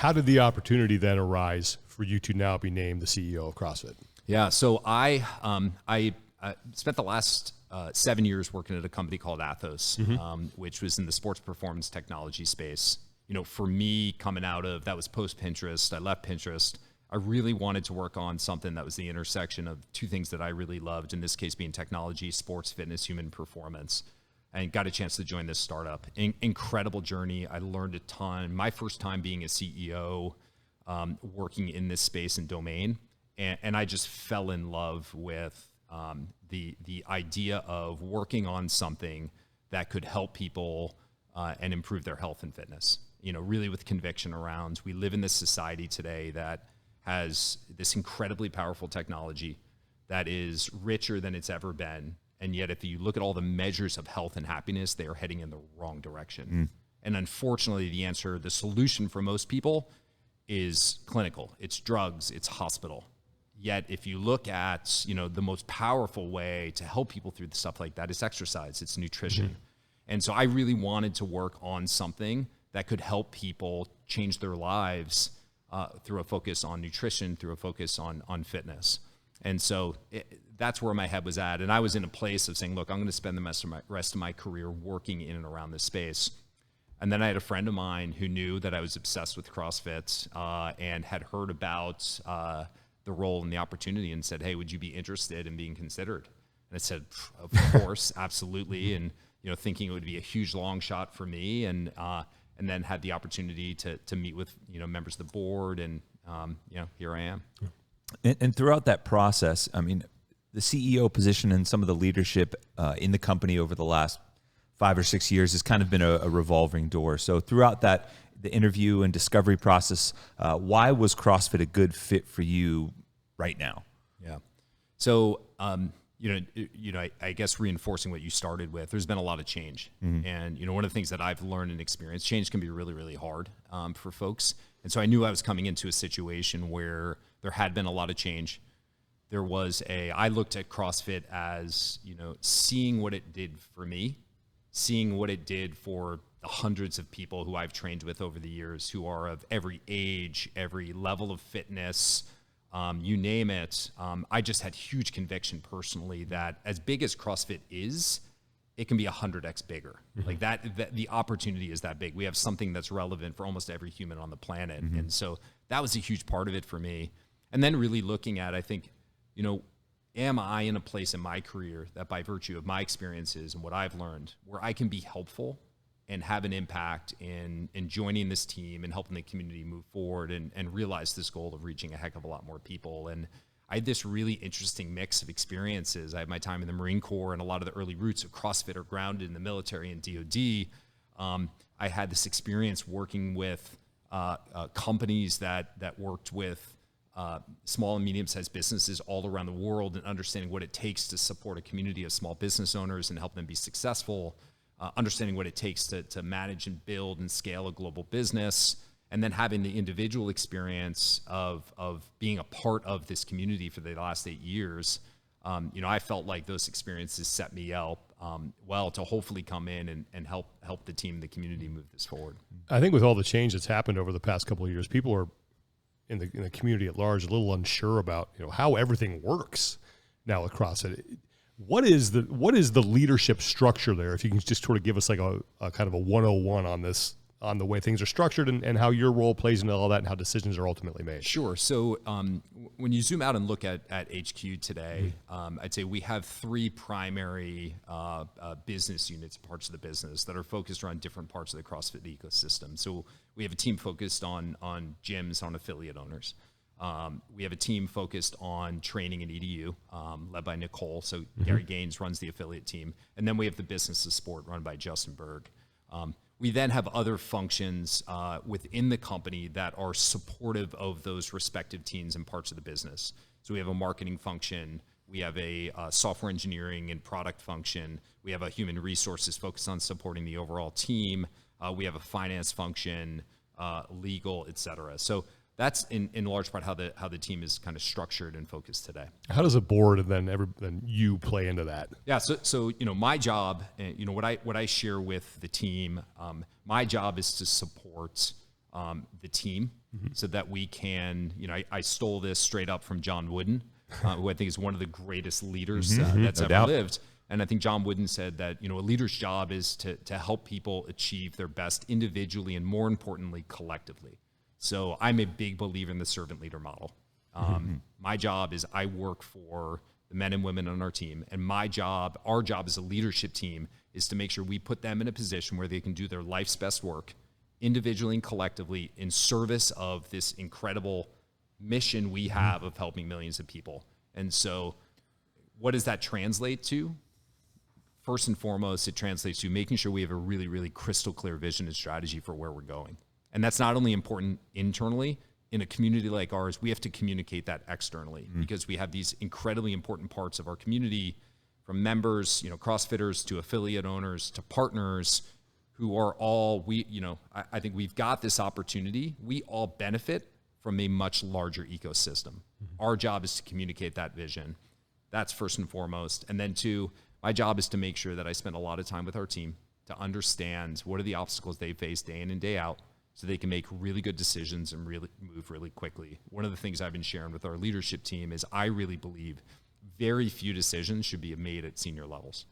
how did the opportunity then arise for you to now be named the CEO of CrossFit? Yeah, so I spent the last 7 years working at a company called Athos, which was in the sports performance technology space. For me, coming out of, that was post Pinterest, I left Pinterest. I really wanted to work on something that was the intersection of two things that I really loved, in this case being technology, sports, fitness, human performance, and got a chance to join this startup. Incredible journey. I learned a ton. My first time being a CEO, working in this space and domain, and I just fell in love with the idea of working on something that could help people and improve their health and fitness. Really with conviction around, we live in this society today that has this incredibly powerful technology that is richer than it's ever been. And yet, if you look at all the measures of health and happiness, they are heading in the wrong direction. And unfortunately, the solution for most people is clinical. It's drugs, it's hospital. Yet, if you look at, the most powerful way to help people through stuff like that is exercise, it's nutrition. And so I really wanted to work on something that could help people change their lives through a focus on nutrition, through a focus on fitness. And so that's where my head was at. And I was in a place of saying, look, I'm going to spend the rest of my career working in and around this space. And then I had a friend of mine who knew that I was obsessed with CrossFit and had heard about the role and the opportunity and said, hey, would you be interested in being considered? And I said, of course, absolutely. And, thinking it would be a huge long shot for me, and then had the opportunity to meet with, members of the board, and, here I am. And throughout that process, I mean, the CEO position and some of the leadership in the company over the last 5 or 6 years has kind of been a revolving door. So throughout the interview and discovery process, why was CrossFit a good fit for you right now? Yeah. So, I guess reinforcing what you started with, there's been a lot of change. And, one of the things that I've learned and experienced, change can be really, really hard for folks. And so I knew I was coming into a situation where there had been a lot of change. I looked at CrossFit as, seeing what it did for me, seeing what it did for the hundreds of people who I've trained with over the years, who are of every age, every level of fitness, you name it. I just had huge conviction personally that as big as CrossFit is, it can be 100x bigger. Like that, the opportunity is that big. We have something that's relevant for almost every human on the planet. And so that was a huge part of it for me. And then really looking at, I think, am I in a place in my career that by virtue of my experiences and what I've learned, where I can be helpful and have an impact in joining this team and helping the community move forward and realize this goal of reaching a heck of a lot more people. And I had this really interesting mix of experiences. I had my time in the Marine Corps, and a lot of the early roots of CrossFit are grounded in the military and DOD. I had this experience working with companies that worked with small and medium-sized businesses all around the world, and understanding what it takes to support a community of small business owners and help them be successful, understanding what it takes to manage and build and scale a global business, and then having the individual experience of being a part of this community for the last 8 years. I felt like those experiences set me up well to hopefully come in and help the team and the community move this forward. I think with all the change that's happened over the past couple of years, people are in the community at large a little unsure about how everything works now at CrossFit. What is the leadership structure there? If you can just sort of give us like a kind of a 101 on this, on the way things are structured and how your role plays into all that and how decisions are ultimately made. Sure. So when you zoom out and look at HQ today, I'd say we have 3 primary business units, parts of the business that are focused around different parts of the CrossFit ecosystem. So we have a team focused on gyms, on affiliate owners. We have a team focused on training and EDU, led by Nicole. So Gary Gaines runs the affiliate team. And then we have the business of sport run by Justin Berg. We then have other functions within the company that are supportive of those respective teams and parts of the business. So we have a marketing function. We have a software engineering and product function. We have a human resources focused on supporting the overall team. We have a finance function, legal, et cetera. So that's in large part how the team is kind of structured and focused today. How does a board and then you play into that? Yeah, so my job, what I share with the team, my job is to support the team so that we can, I stole this straight up from John Wooden, who I think is one of the greatest leaders that's ever lived. And I think John Wooden said that, a leader's job is to help people achieve their best individually and, more importantly, collectively. So I'm a big believer in the servant leader model. My job is I work for the men and women on our team. And our job as a leadership team is to make sure we put them in a position where they can do their life's best work individually and collectively in service of this incredible mission we have of helping millions of people. And so what does that translate to? First and foremost, it translates to making sure we have a really, really crystal clear vision and strategy for where we're going. And that's not only important internally. In a community like ours, we have to communicate that externally because we have these incredibly important parts of our community, from members, CrossFitters, to affiliate owners, to partners, who are all, I think we've got this opportunity. We all benefit from a much larger ecosystem. Our job is to communicate that vision. That's first and foremost. And then two, my job is to make sure that I spend a lot of time with our team to understand what are the obstacles they face day in and day out, so they can make really good decisions and really move really quickly. One of the things I've been sharing with our leadership team is I really believe very few decisions should be made at senior levels.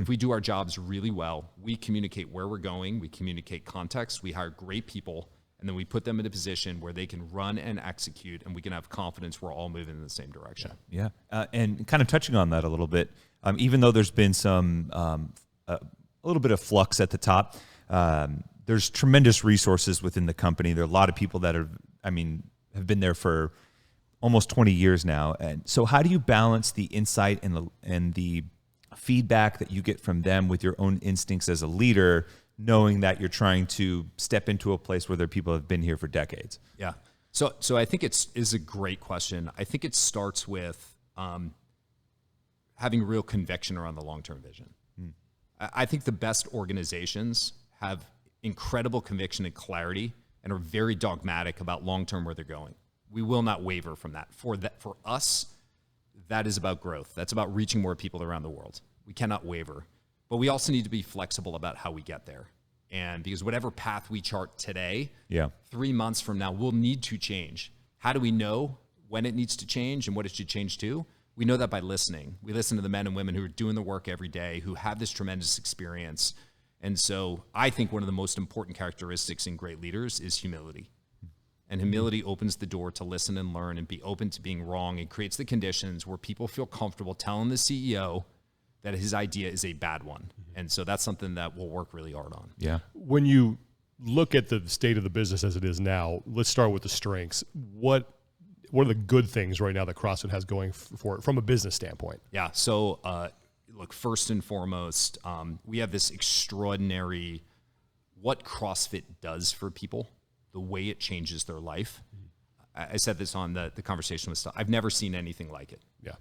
If we do our jobs really well, we communicate where we're going, we communicate context, we hire great people, and then we put them in a position where they can run and execute, and we can have confidence we're all moving in the same direction. Yeah. And kind of touching on that a little bit, even though there's been some, a little bit of flux at the top, there's tremendous resources within the company. There are a lot of people that have been there for almost 20 years now. And so how do you balance the insight and the feedback that you get from them with your own instincts as a leader, knowing that you're trying to step into a place where there are people who have been here for decades? Yeah. So I think is a great question. I think it starts with having real conviction around the long-term vision. I think the best organizations have incredible conviction and clarity and are very dogmatic about long-term where they're going. We will not waver from that. For us, that is about growth. That's about reaching more people around the world. We cannot waver. But we also need to be flexible about how we get there. And because whatever path we chart today, 3 months from now, we'll need to change. How do we know when it needs to change and what it should change to? We know that by listening. We listen to the men and women who are doing the work every day, who have this tremendous experience. And so I think one of the most important characteristics in great leaders is humility. And humility opens the door to listen and learn and be open to being wrong, and creates the conditions where people feel comfortable telling the CEO that his idea is a bad one. And so that's something that we'll work really hard on. Yeah. When you look at the state of the business as it is now, let's start with the strengths. What are the good things right now that CrossFit has going for it from a business standpoint? Yeah. So, look, first and foremost, we have this extraordinary, what CrossFit does for people, the way it changes their life. I said this on the conversation with Steve. I've never seen anything like it. Yeah.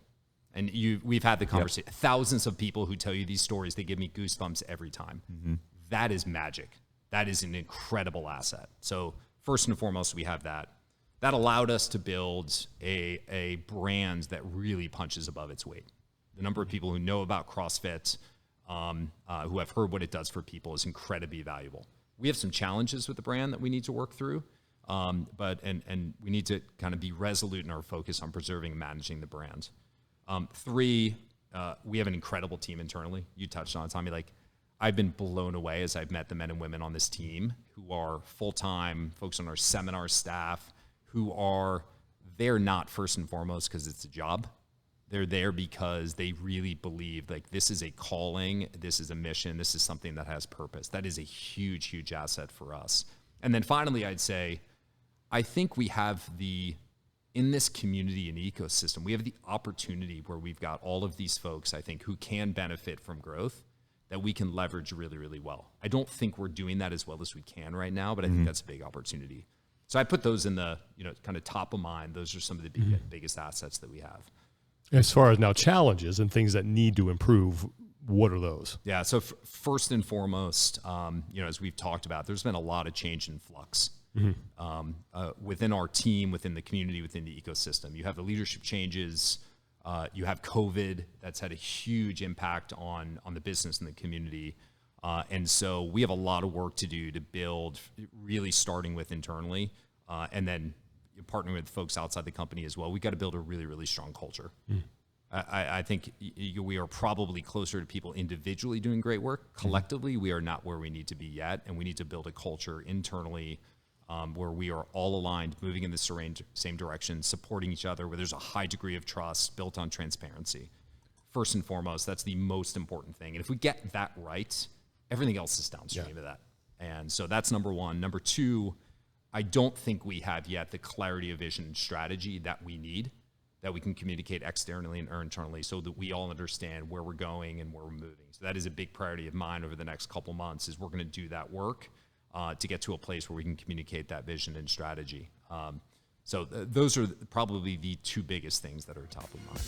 And we've had the conversation. Yep. Thousands of people who tell you these stories, they give me goosebumps every time. That is magic. That is an incredible asset. So first and foremost, we have that. That allowed us to build a brand that really punches above its weight. The number of people who know about CrossFit, who have heard what it does for people, is incredibly valuable. We have some challenges with the brand that we need to work through, but we need to kind of be resolute in our focus on preserving and managing the brand. Three, we have an incredible team internally. You touched on it, Tommy. Like, I've been blown away as I've met the men and women on this team who are full-time folks on our seminar staff, they're not first and foremost because it's a job. They're there because they really believe, like, this is a calling, this is a mission, this is something that has purpose. That is a huge, huge asset for us. And then finally, I'd say, I think we have in this community and ecosystem, we have the opportunity where we've got all of these folks, I think, who can benefit from growth that we can leverage really, really well. I don't think we're doing that as well as we can right now, but I think that's a big opportunity. So I put those in the, kind of top of mind. Those are some of the biggest assets that we have. As far as now challenges and things that need to improve, what are those? Yeah. So first and foremost, as we've talked about, there's been a lot of change and flux within our team, within the community, within the ecosystem. You have the leadership changes. You have COVID that's had a huge impact on the business and the community. And so we have a lot of work to do to build, really starting with internally, and then partnering with folks outside the company as well. We've got to build a really, really strong culture. I think we are probably closer to people individually doing great work. Collectively, we are not where we need to be yet, and we need to build a culture internally where we are all aligned, moving in the same direction, supporting each other, where there's a high degree of trust built on transparency. First and foremost, that's the most important thing. And if we get that right, everything else is downstream of that. And so that's number one. Number two, I don't think we have yet the clarity of vision and strategy that we need, that we can communicate externally and internally so that we all understand where we're going and where we're moving. So that is a big priority of mine over the next couple months, is we're going to do that work to get to a place where we can communicate that vision and strategy. So those are probably the two biggest things that are top of mind.